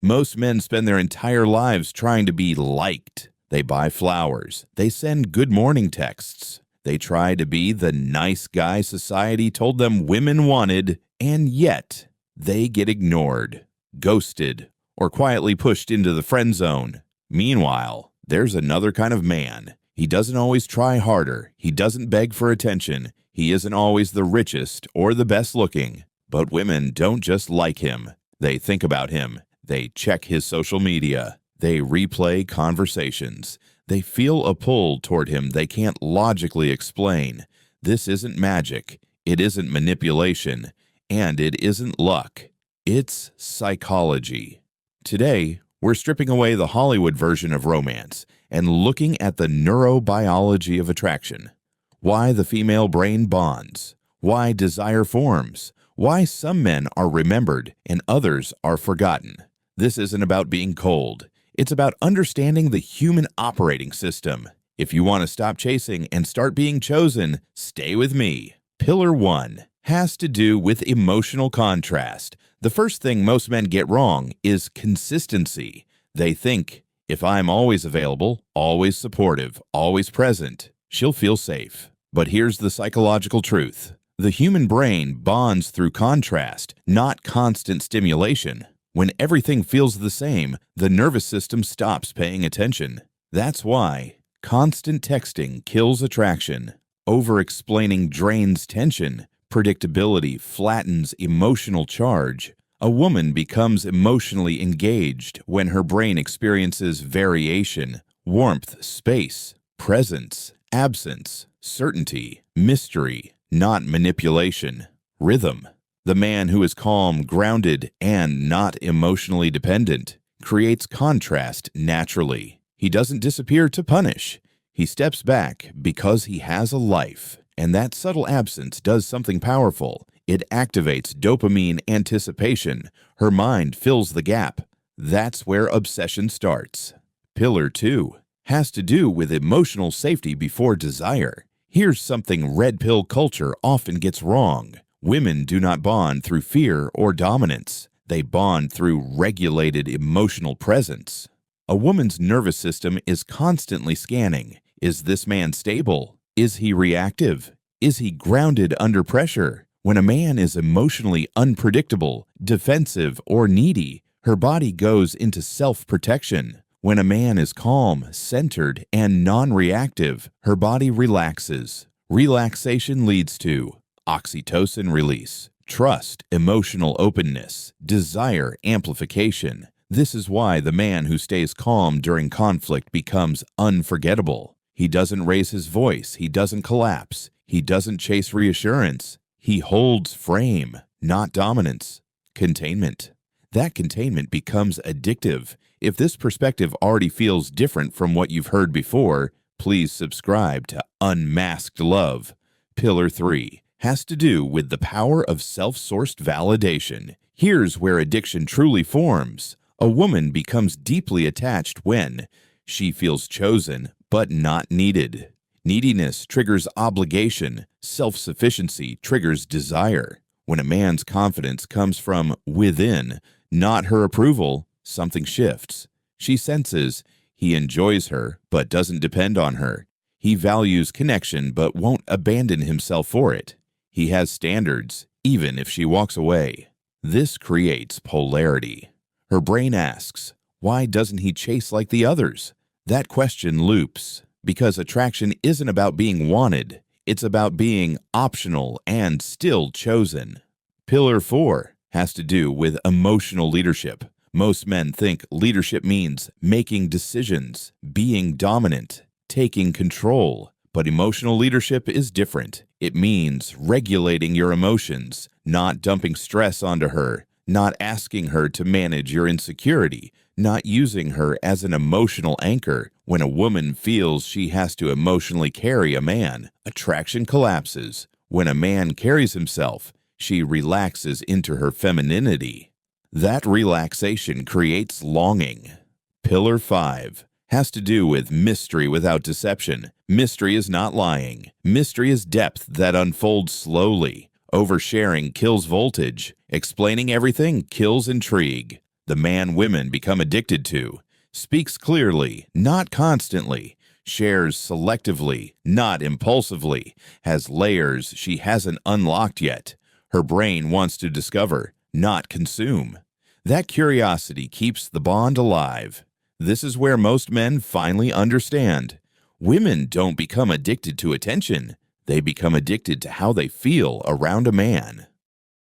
Most men spend their entire lives trying to be liked. They buy flowers. They send good morning texts. They try to be the nice guy society told them women wanted, and yet they get ignored, ghosted, or quietly pushed into the friend zone. Meanwhile, there's another kind of man. He doesn't always try harder. He doesn't beg for attention. He isn't always the richest or the best looking. But women don't just like him. They think about him. They check his social media. They replay conversations. They feel a pull toward him they can't logically explain. This isn't magic. It isn't manipulation. And it isn't luck. It's psychology. Today, we're stripping away the Hollywood version of romance and looking at the neurobiology of attraction. Why the female brain bonds. Why desire forms. Why some men are remembered and others are forgotten. This isn't about being cold. It's about understanding the human operating system. If you want to stop chasing and start being chosen, stay with me. Pillar 1 has to do with emotional contrast. The first thing most men get wrong is consistency. They think, if I'm always available, always supportive, always present, she'll feel safe. But here's the psychological truth. The human brain bonds through contrast, not constant stimulation. When everything feels the same, the nervous system stops paying attention. That's why constant texting kills attraction. Over-explaining drains tension. Predictability flattens emotional charge. A woman becomes emotionally engaged when her brain experiences variation, warmth, space, presence, absence, certainty, mystery, not manipulation, rhythm. The man who is calm, grounded, and not emotionally dependent creates contrast naturally. He doesn't disappear to punish. He steps back because he has a life. And that subtle absence does something powerful. It activates dopamine anticipation. Her mind fills the gap. That's where obsession starts. Pillar 2 has to do with emotional safety before desire. Here's something red pill culture often gets wrong. Women do not bond through fear or dominance. They bond through regulated emotional presence. A woman's nervous system is constantly scanning. Is this man stable? Is he reactive? Is he grounded under pressure? When a man is emotionally unpredictable, defensive, or needy, her body goes into self-protection. When a man is calm, centered, and non-reactive, her body relaxes. Relaxation leads to oxytocin release, trust, emotional openness, desire amplification. This is why the man who stays calm during conflict becomes unforgettable. He doesn't raise his voice. He doesn't collapse. He doesn't chase reassurance. He holds frame, not dominance. Containment. That containment becomes addictive. If this perspective already feels different from what you've heard before, please subscribe to Unmasked Love. Pillar 3 has to do with the power of self-sourced validation. Here's where addiction truly forms. A woman becomes deeply attached when she feels chosen but not needed. Neediness triggers obligation. Self-sufficiency triggers desire. When a man's confidence comes from within, not her approval, something shifts. She senses he enjoys her but doesn't depend on her. He values connection but won't abandon himself for it. He has standards, even if she walks away. This creates polarity. Her brain asks, why doesn't he chase like the others? That question loops, because attraction isn't about being wanted. It's about being optional and still chosen. Pillar 4 has to do with emotional leadership. Most men think leadership means making decisions, being dominant, taking control. But emotional leadership is different. It means regulating your emotions, not dumping stress onto her, not asking her to manage your insecurity, not using her as an emotional anchor. When a woman feels she has to emotionally carry a man, attraction collapses. When a man carries himself, she relaxes into her femininity. That relaxation creates longing. Pillar 5 has to do with mystery without deception. Mystery is not lying. Mystery is depth that unfolds slowly. Oversharing kills voltage. Explaining everything kills intrigue. The man women become addicted to. Speaks clearly, not constantly. Shares selectively, not impulsively. Has layers she hasn't unlocked yet. Her brain wants to discover, not consume. That curiosity keeps the bond alive. This is where most men finally understand. Women don't become addicted to attention. They become addicted to how they feel around a man.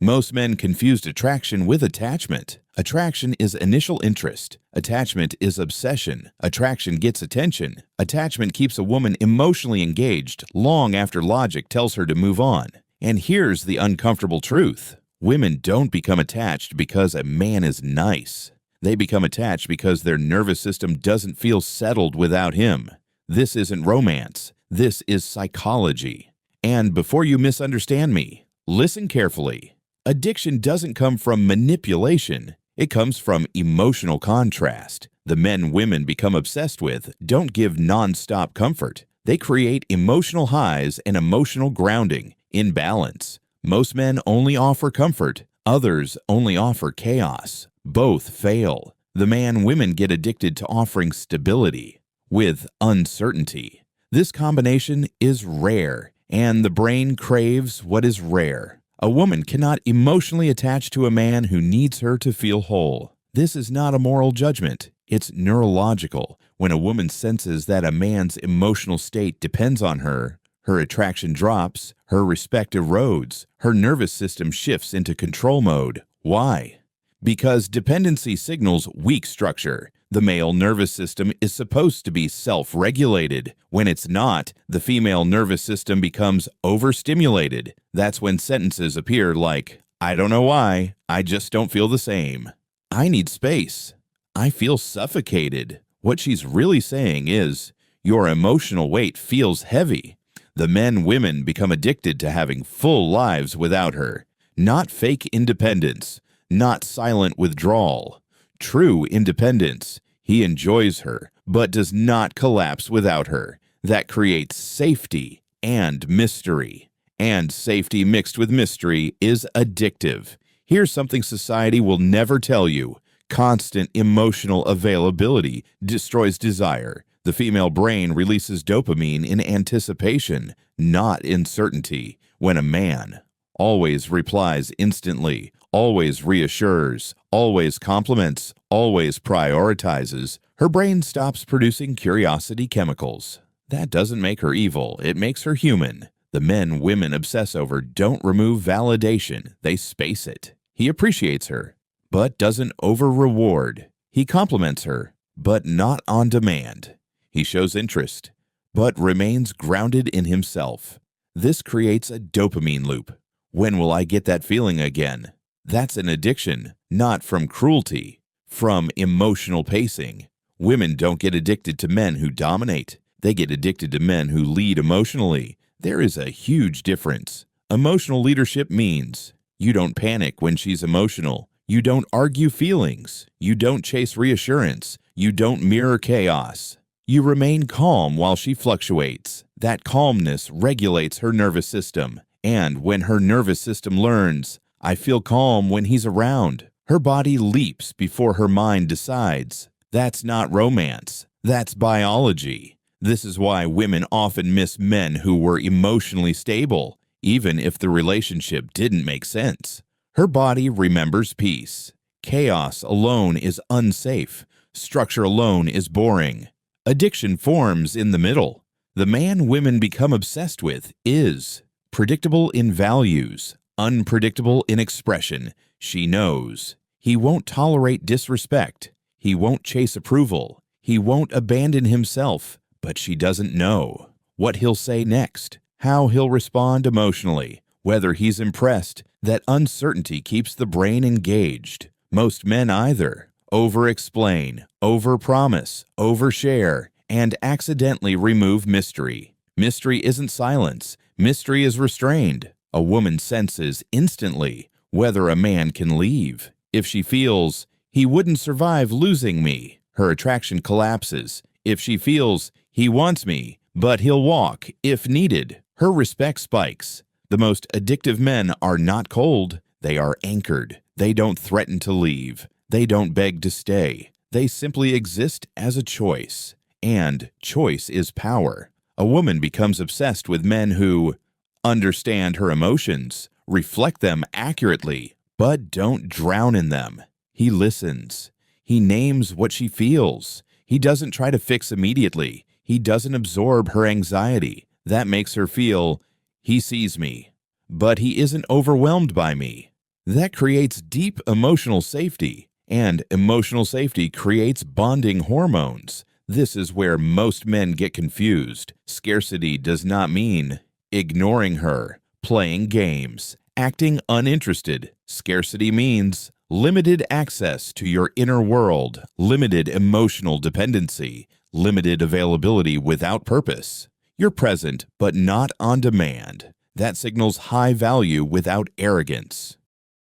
Most men confuse attraction with attachment. Attraction is initial interest. Attachment is obsession. Attraction gets attention. Attachment keeps a woman emotionally engaged long after logic tells her to move on. And here's the uncomfortable truth. Women don't become attached because a man is nice. They become attached because their nervous system doesn't feel settled without him. This isn't romance. This is psychology. And before you misunderstand me, listen carefully. Addiction doesn't come from manipulation. It comes from emotional contrast. The men women become obsessed with don't give non-stop comfort. They create emotional highs and emotional grounding in balance. Most men only offer comfort. Others only offer chaos. Both fail. The man women get addicted to offering stability with uncertainty. This combination is rare, and the brain craves what is rare. A woman cannot emotionally attach to a man who needs her to feel whole. This is not a moral judgment. It's neurological. When a woman senses that a man's emotional state depends on her, her attraction drops, her respect erodes, her nervous system shifts into control mode. Why? Because dependency signals weak structure. The male nervous system is supposed to be self-regulated. When it's not, the female nervous system becomes overstimulated. That's when sentences appear like, "I don't know why, I just don't feel the same. I need space. I feel suffocated." What she's really saying is, your emotional weight feels heavy. The men women become addicted to having full lives without her. Not fake independence, not silent withdrawal. True independence. He enjoys her, but does not collapse without her. That creates safety and mystery. And safety mixed with mystery is addictive. Here's something society will never tell you. Constant emotional availability destroys desire. The female brain releases dopamine in anticipation, not in certainty. When a man always replies instantly, always reassures, always compliments, always prioritizes, her brain stops producing curiosity chemicals. That doesn't make her evil, it makes her human. The men women obsess over don't remove validation, they space it. He appreciates her, but doesn't over-reward. He compliments her, but not on demand. He shows interest, but remains grounded in himself. This creates a dopamine loop. When will I get that feeling again? That's an addiction, not from cruelty, from emotional pacing. Women don't get addicted to men who dominate. They get addicted to men who lead emotionally. There is a huge difference. Emotional leadership means you don't panic when she's emotional. You don't argue feelings. You don't chase reassurance. You don't mirror chaos. You remain calm while she fluctuates. That calmness regulates her nervous system. And when her nervous system learns, I feel calm when he's around, her body leaps before her mind decides. That's not romance. That's biology. This is why women often miss men who were emotionally stable, even if the relationship didn't make sense. Her body remembers peace. Chaos alone is unsafe. Structure alone is boring. Addiction forms in the middle. The man women become obsessed with is predictable in values, unpredictable in expression. She knows. He won't tolerate disrespect. He won't chase approval. He won't abandon himself. But she doesn't know what he'll say next, how he'll respond emotionally, whether he's impressed. That uncertainty keeps the brain engaged. Most men either over-explain, over-promise, overshare, and accidentally remove mystery. Mystery isn't silence. Mystery is restrained. A woman senses instantly whether a man can leave. If she feels, he wouldn't survive losing me, her attraction collapses. If she feels, he wants me, but he'll walk if needed, her respect spikes. The most addictive men are not cold. They are anchored. They don't threaten to leave. They don't beg to stay. They simply exist as a choice. And choice is power. A woman becomes obsessed with men who understand her emotions, reflect them accurately, but don't drown in them. He listens. He names what she feels. He doesn't try to fix immediately. He doesn't absorb her anxiety. That makes her feel, he sees me, but he isn't overwhelmed by me. That creates deep emotional safety, and emotional safety creates bonding hormones. This is where most men get confused. Scarcity does not mean ignoring her, playing games, acting uninterested. Scarcity means limited access to your inner world, limited emotional dependency, limited availability without purpose. You're present, but not on demand. That signals high value without arrogance.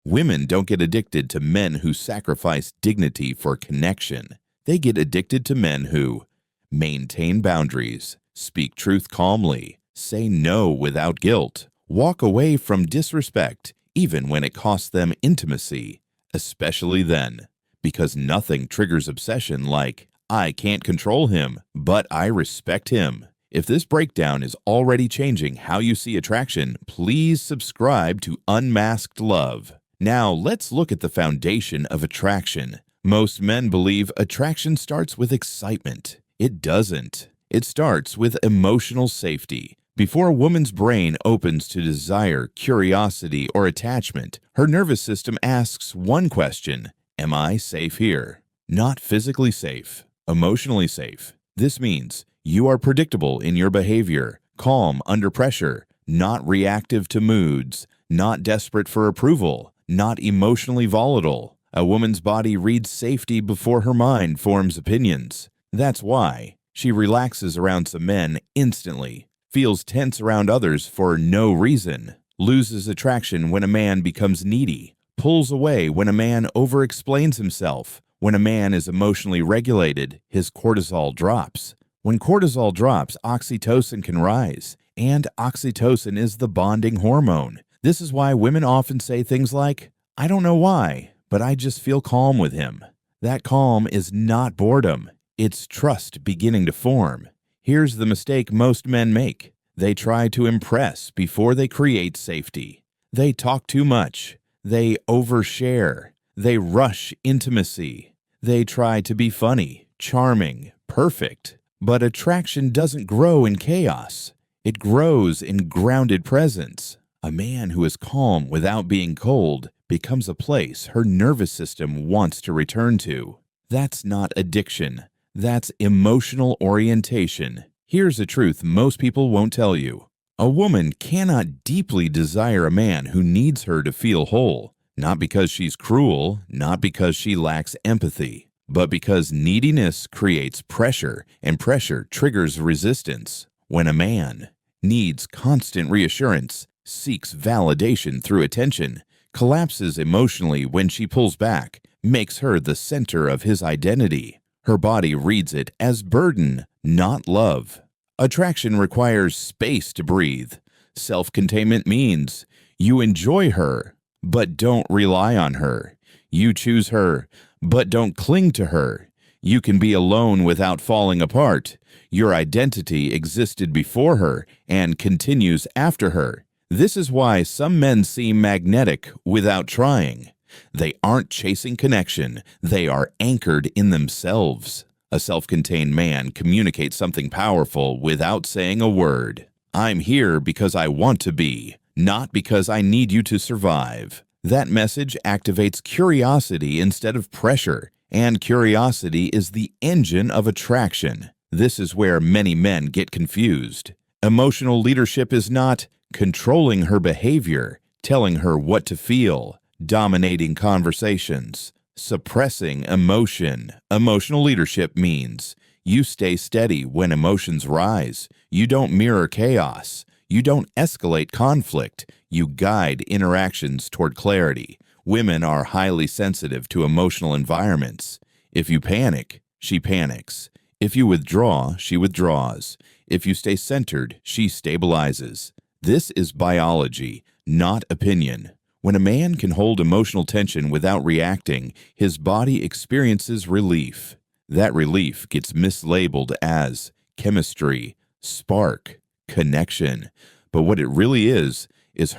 Women don't get addicted to men who sacrifice dignity for connection. They get addicted to men who maintain boundaries, speak truth calmly, say no without guilt, walk away from disrespect, even when it costs them intimacy, especially then, because nothing triggers obsession like, I can't control him, but I respect him. If this breakdown is already changing how you see attraction, please subscribe to Unmasked Love. Now, let's look at the foundation of attraction. Most men believe attraction starts with excitement. It doesn't. It starts with emotional safety. Before a woman's brain opens to desire, curiosity, or attachment, her nervous system asks one question: am I safe here? Not physically safe, emotionally safe. This means you are predictable in your behavior, calm under pressure, not reactive to moods, not desperate for approval, not emotionally volatile. A woman's body reads safety before her mind forms opinions. That's why she relaxes around some men instantly, feels tense around others for no reason, loses attraction when a man becomes needy, pulls away when a man over-explains himself. When a man is emotionally regulated, his cortisol drops. When cortisol drops, oxytocin can rise, and oxytocin is the bonding hormone. This is why women often say things like, I don't know why, but I just feel calm with him. That calm is not boredom. It's trust beginning to form. Here's the mistake most men make. They try to impress before they create safety. They talk too much. They overshare. They rush intimacy. They try to be funny, charming, perfect. But attraction doesn't grow in chaos. It grows in grounded presence. A man who is calm without being cold becomes a place her nervous system wants to return to. That's not addiction. That's emotional orientation. Here's a truth most people won't tell you. A woman cannot deeply desire a man who needs her to feel whole, not because she's cruel, not because she lacks empathy, but because neediness creates pressure, and pressure triggers resistance. When a man needs constant reassurance, seeks validation through attention, collapses emotionally when she pulls back, makes her the center of his identity. Her body reads it as burden, not love. Attraction requires space to breathe. Self-containment means you enjoy her, but don't rely on her. You choose her, but don't cling to her. You can be alone without falling apart. Your identity existed before her and continues after her. This is why some men seem magnetic without trying. They aren't chasing connection. They are anchored in themselves. A self-contained man communicates something powerful without saying a word. I'm here because I want to be, not because I need you to survive. That message activates curiosity instead of pressure, and curiosity is the engine of attraction. This is where many men get confused. Emotional leadership is not controlling her behavior, telling her what to feel, dominating conversations, suppressing emotion. Emotional leadership means you stay steady when emotions rise. You don't mirror chaos. You don't escalate conflict. You guide interactions toward clarity. Women are highly sensitive to emotional environments. If you panic, she panics. If you withdraw, she withdraws. If you stay centered, she stabilizes. This is biology, not opinion. When a man can hold emotional tension without reacting, his body experiences relief. That relief gets mislabeled as chemistry, spark, connection. But what it really is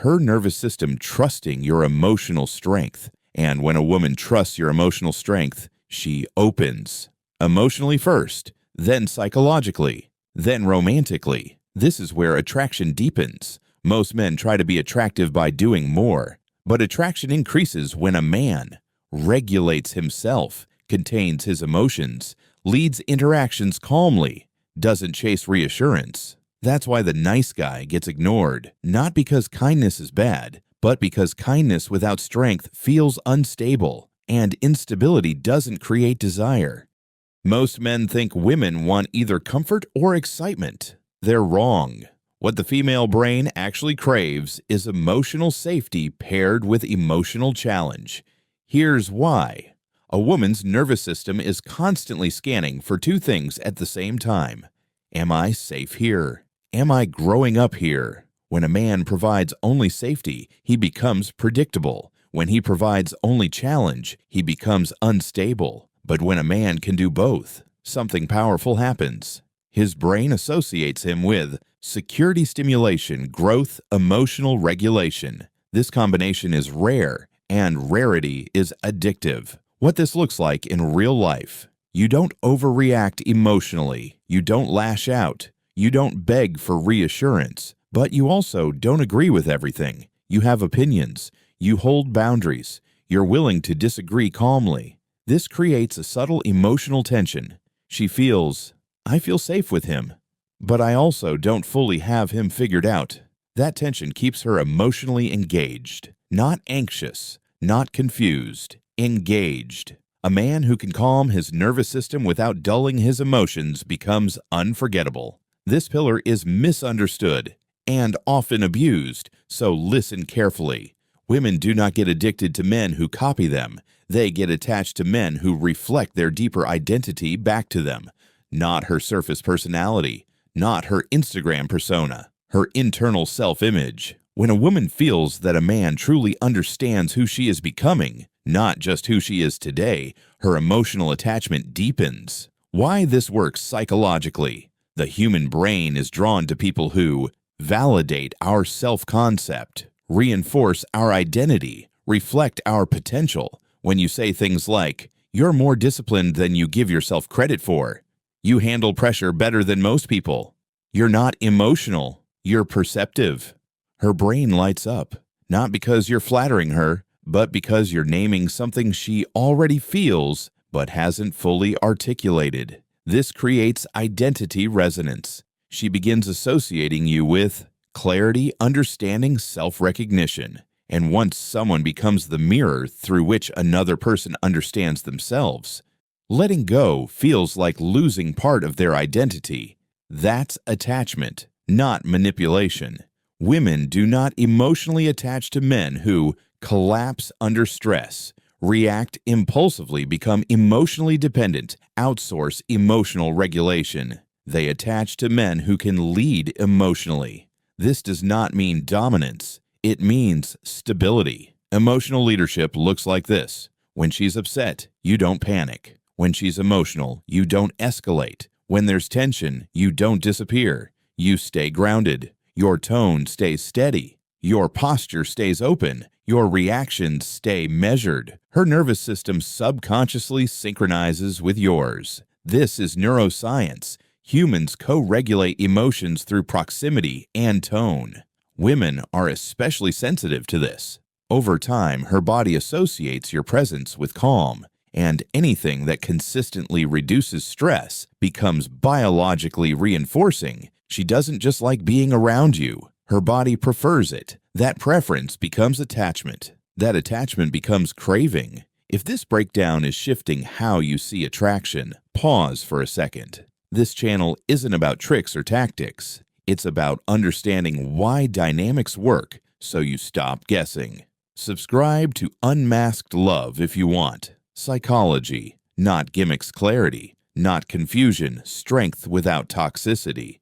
her nervous system trusting your emotional strength. And when a woman trusts your emotional strength, she opens. Emotionally first, then psychologically, then romantically. This is where attraction deepens. Most men try to be attractive by doing more, but attraction increases when a man regulates himself, contains his emotions, leads interactions calmly, doesn't chase reassurance. That's why the nice guy gets ignored, not because kindness is bad, but because kindness without strength feels unstable, and instability doesn't create desire. Most men think women want either comfort or excitement. They're wrong. What the female brain actually craves is emotional safety paired with emotional challenge. Here's why. A woman's nervous system is constantly scanning for two things at the same time. Am I safe here? Am I growing up here? When a man provides only safety, he becomes predictable. When he provides only challenge, he becomes unstable. But when a man can do both, something powerful happens. His brain associates him with security stimulation, growth, emotional regulation. This combination is rare, and rarity is addictive. What this looks like in real life. You don't overreact emotionally. You don't lash out. You don't beg for reassurance. But you also don't agree with everything. You have opinions. You hold boundaries. You're willing to disagree calmly. This creates a subtle emotional tension. She feels, I feel safe with him, but I also don't fully have him figured out. That tension keeps her emotionally engaged, not anxious, not confused, engaged. A man who can calm his nervous system without dulling his emotions becomes unforgettable. This pillar is misunderstood and often abused, so listen carefully. Women do not get addicted to men who copy them. They get attached to men who reflect their deeper identity back to them. Not her surface personality, not her Instagram persona, her internal self-image. When a woman feels that a man truly understands who she is becoming, not just who she is today, her emotional attachment deepens. Why this works psychologically. The human brain is drawn to people who validate our self-concept, reinforce our identity, reflect our potential. When you say things like, you're more disciplined than you give yourself credit for, you handle pressure better than most people, you're not emotional, you're perceptive. Her brain lights up, not because you're flattering her, but because you're naming something she already feels but hasn't fully articulated. This creates identity resonance. She begins associating you with clarity, understanding, self-recognition. And once someone becomes the mirror through which another person understands themselves, letting go feels like losing part of their identity. That's attachment, not manipulation. Women do not emotionally attach to men who collapse under stress, react impulsively, become emotionally dependent, outsource emotional regulation. They attach to men who can lead emotionally. This does not mean dominance. It means stability. Emotional leadership looks like this. When she's upset, you don't panic. When she's emotional, you don't escalate. When there's tension, you don't disappear. You stay grounded. Your tone stays steady. Your posture stays open. Your reactions stay measured. Her nervous system subconsciously synchronizes with yours. This is neuroscience. Humans co-regulate emotions through proximity and tone. Women are especially sensitive to this. Over time, her body associates your presence with calm, and anything that consistently reduces stress becomes biologically reinforcing. She doesn't just like being around you. Her body prefers it. That preference becomes attachment. That attachment becomes craving. If this breakdown is shifting how you see attraction, pause for a second. This channel isn't about tricks or tactics. It's about understanding why dynamics work so you stop guessing. Subscribe to Unmasked Love if you want. Psychology, not gimmicks, clarity, not confusion, strength without toxicity.